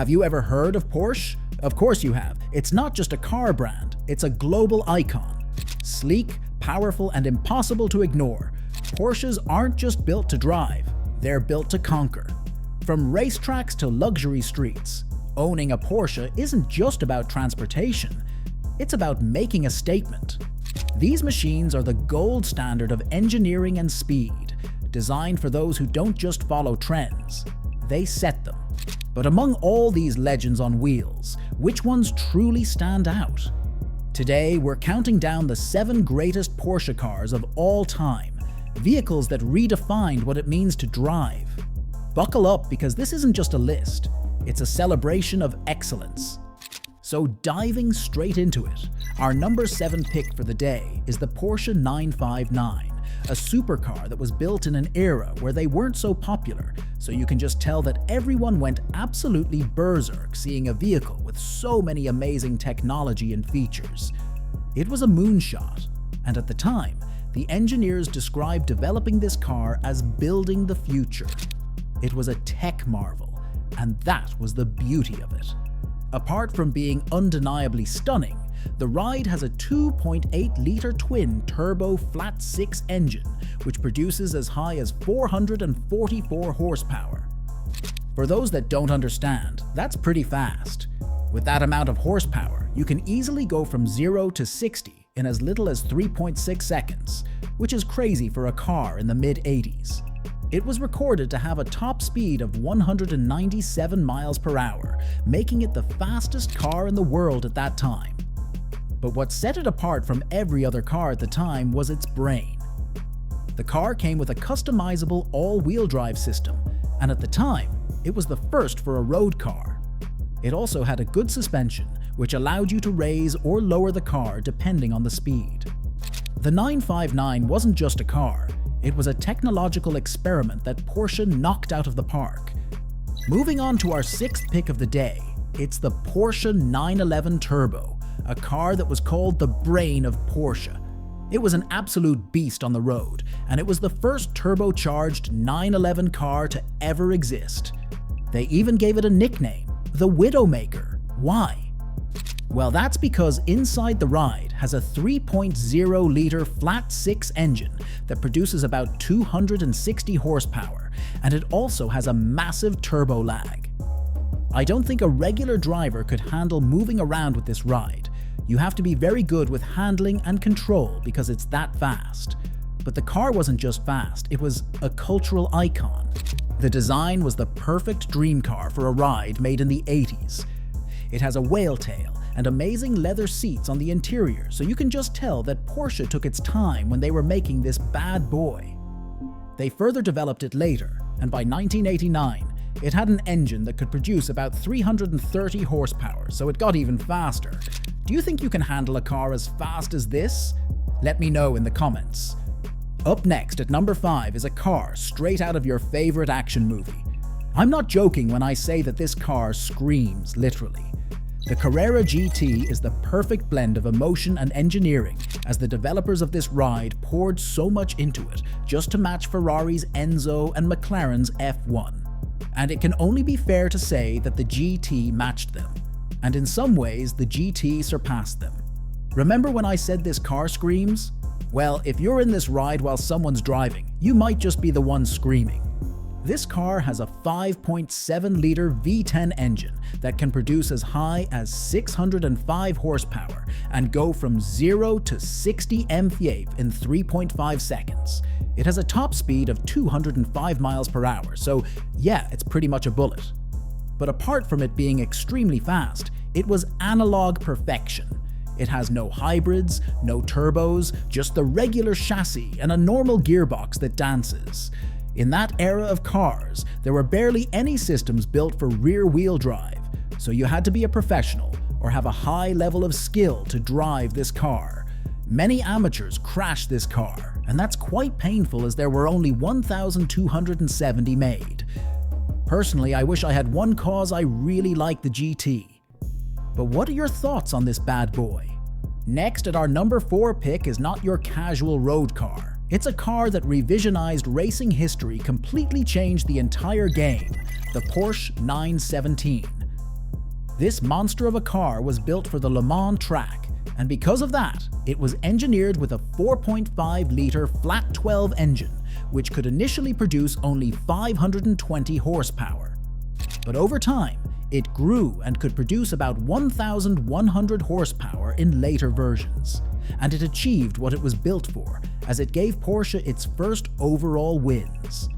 Have you ever heard of Porsche? Of course you have. It's not just a car brand, it's a global icon. Sleek, powerful, and impossible to ignore, Porsches aren't just built to drive, they're built to conquer. From racetracks to luxury streets, owning a Porsche isn't just about transportation, it's about making a statement. These machines are the gold standard of engineering and speed, designed for those who don't just follow trends, they set them. But among all these legends on wheels, which ones truly stand out? Today, we're counting down the 7 greatest Porsche cars of all time, vehicles that redefined what it means to drive. Buckle up, because this isn't just a list, it's a celebration of excellence. So diving straight into it, our number 7 pick for the day is the Porsche 959, a supercar that was built in an era where they weren't so popular, so you can just tell that everyone went absolutely berserk seeing a vehicle with so many amazing technology and features. It was a moonshot, and at the time, the engineers described developing this car as building the future. It was a tech marvel, and that was the beauty of it. Apart from being undeniably stunning, the ride has a 2.8-liter twin-turbo flat-6 engine, which produces as high as 444 horsepower. For those that don't understand, that's pretty fast. With that amount of horsepower, you can easily go from 0 to 60 in as little as 3.6 seconds, which is crazy for a car in the mid-80s. It was recorded to have a top speed of 197 miles per hour, making it the fastest car in the world at that time. But what set it apart from every other car at the time was its brain. The car came with a customizable all-wheel drive system, and at the time, it was the first for a road car. It also had a good suspension, which allowed you to raise or lower the car depending on the speed. The 959 wasn't just a car, it was a technological experiment that Porsche knocked out of the park. Moving on to our 6th pick of the day, it's the Porsche 911 Turbo, a car that was called the brain of Porsche. It was an absolute beast on the road, and it was the first turbocharged 911 car to ever exist. They even gave it a nickname, the Widowmaker. Why? Well, that's because inside the ride has a 3.0-liter flat-6 engine that produces about 260 horsepower, and it also has a massive turbo lag. I don't think a regular driver could handle moving around with this ride. You have to be very good with handling and control because it's that fast. But the car wasn't just fast, it was a cultural icon. The design was the perfect dream car for a ride made in the 80s. It has a whale tail and amazing leather seats on the interior, so you can just tell that Porsche took its time when they were making this bad boy. They further developed it later, and by 1989, it had an engine that could produce about 330 horsepower, so it got even faster. Do you think you can handle a car as fast as this? Let me know in the comments. Up next at number 5 is a car straight out of your favorite action movie. I'm not joking when I say that this car screams, literally. The Carrera GT is the perfect blend of emotion and engineering, as the developers of this ride poured so much into it just to match Ferrari's Enzo and McLaren's F1. And it can only be fair to say that the GT matched them, and in some ways the GT surpassed them. Remember when I said this car screams? Well, if you're in this ride while someone's driving, you might just be the one screaming. This car has a 5.7-liter V10 engine that can produce as high as 605 horsepower and go from 0 to 60 mph in 3.5 seconds. It has a top speed of 205 miles per hour, so yeah, it's pretty much a bullet. But apart from it being extremely fast, it was analog perfection. It has no hybrids, no turbos, just the regular chassis and a normal gearbox that dances. In that era of cars, there were barely any systems built for rear-wheel drive, so you had to be a professional or have a high level of skill to drive this car. Many amateurs crashed this car, and that's quite painful as there were only 1,270 made. Personally, I wish I had one cause I really like the GT. But what are your thoughts on this bad boy? Next at our number 4 pick is not your casual road car. It's a car that revisionized racing history, completely changed the entire game, the Porsche 917. This monster of a car was built for the Le Mans track, and because of that, it was engineered with a 4.5-liter flat 12 engine, which could initially produce only 520 horsepower. But over time, it grew and could produce about 1,100 horsepower in later versions, and it achieved what it was built for, as it gave Porsche its first overall wins.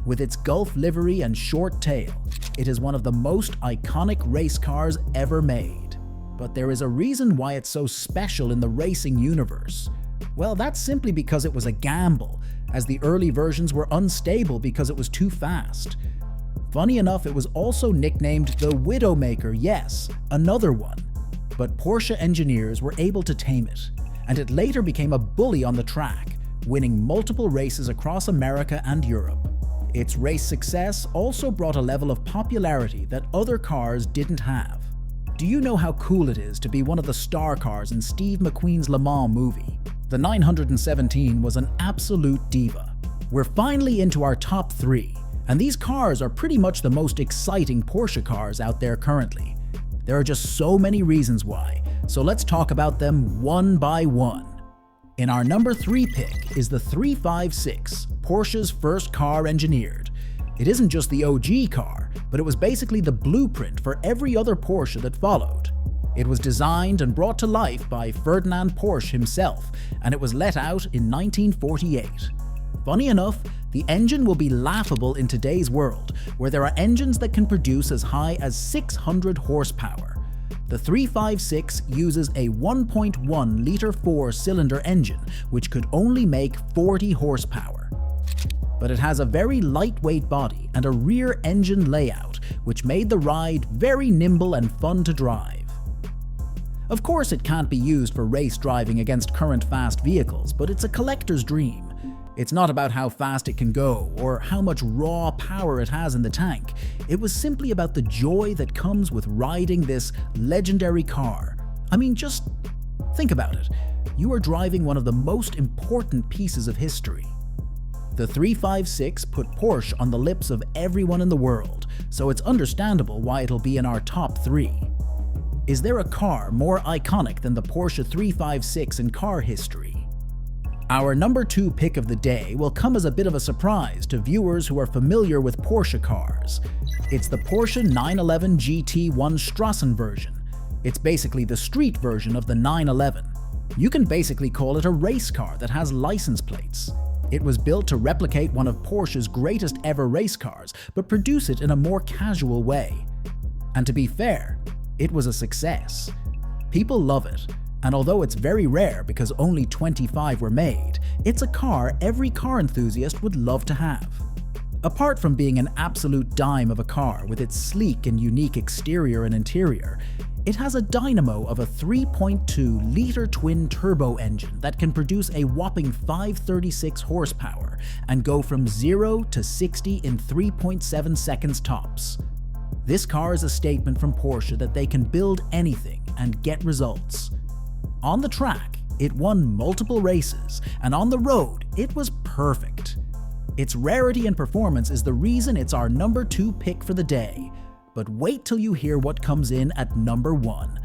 With its Gulf livery and short tail, it is one of the most iconic race cars ever made. But there is a reason why it's so special in the racing universe. Well, that's simply because it was a gamble, as the early versions were unstable because it was too fast. Funny enough, it was also nicknamed the Widowmaker, yes, another one. But Porsche engineers were able to tame it, and it later became a bully on the track, winning multiple races across America and Europe. Its race success also brought a level of popularity that other cars didn't have. Do you know how cool it is to be one of the star cars in Steve McQueen's Le Mans movie? The 917 was an absolute diva. We're finally into our top 3, and these cars are pretty much the most exciting Porsche cars out there currently. There are just so many reasons why, so let's talk about them one by one. In our number 3 pick is the 356, Porsche's first car engineered. It isn't just the OG car, but it was basically the blueprint for every other Porsche that followed. It was designed and brought to life by Ferdinand Porsche himself, and it was let out in 1948. Funny enough, the engine will be laughable in today's world, where there are engines that can produce as high as 600 horsepower. The 356 uses a 1.1-liter 4-cylinder engine, which could only make 40 horsepower. But it has a very lightweight body and a rear engine layout, which made the ride very nimble and fun to drive. Of course, it can't be used for race driving against current fast vehicles, but it's a collector's dream. It's not about how fast it can go or how much raw power it has in the tank. It was simply about the joy that comes with riding this legendary car. I mean, just think about it. You are driving one of the most important pieces of history. The 356 put Porsche on the lips of everyone in the world, so it's understandable why it'll be in our top 3. Is there a car more iconic than the Porsche 356 in car history? Our number 2 pick of the day will come as a bit of a surprise to viewers who are familiar with Porsche cars. It's the Porsche 911 GT1 Strassen version. It's basically the street version of the 911. You can basically call it a race car that has license plates. It was built to replicate one of Porsche's greatest ever race cars, but produce it in a more casual way. And to be fair, it was a success. People love it, and although it's very rare because only 25 were made, it's a car every car enthusiast would love to have. Apart from being an absolute dime of a car with its sleek and unique exterior and interior, it has a dynamo of a 3.2-liter twin-turbo engine that can produce a whopping 536 horsepower and go from 0 to 60 in 3.7 seconds tops. This car is a statement from Porsche that they can build anything and get results. On the track, it won multiple races, and on the road, it was perfect. Its rarity and performance is the reason it's our number 2 pick for the day. But wait till you hear what comes in at number 1.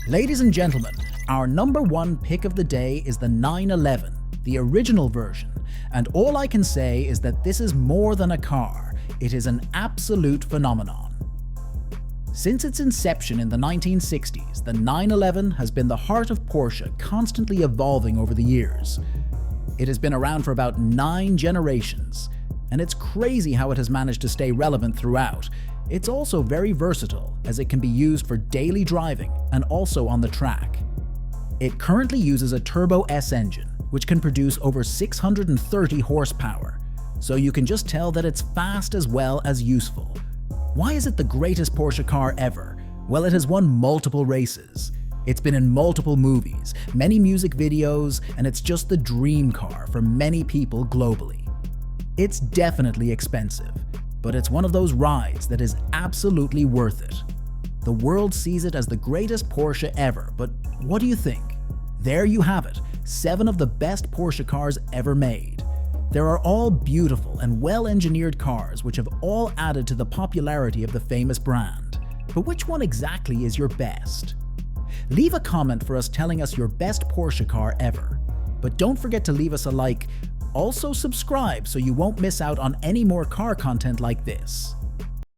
Ladies and gentlemen, our number 1 pick of the day is the 911, the original version, and all I can say is that this is more than a car, it is an absolute phenomenon. Since its inception in the 1960s, the 911 has been the heart of Porsche, constantly evolving over the years. It has been around for about 9 generations, and it's crazy how it has managed to stay relevant throughout. It's also very versatile, as it can be used for daily driving and also on the track. It currently uses a Turbo S engine, which can produce over 630 horsepower, so you can just tell that it's fast as well as useful. Why is it the greatest Porsche car ever? Well, it has won multiple races. It's been in multiple movies, many music videos, and it's just the dream car for many people globally. It's definitely expensive, but it's one of those rides that is absolutely worth it. The world sees it as the greatest Porsche ever, but what do you think? There you have it, 7 of the best Porsche cars ever made. There are all beautiful and well-engineered cars which have all added to the popularity of the famous brand. But which one exactly is your best? Leave a comment for us telling us your best Porsche car ever. But don't forget to leave us a like. Also subscribe so you won't miss out on any more car content like this.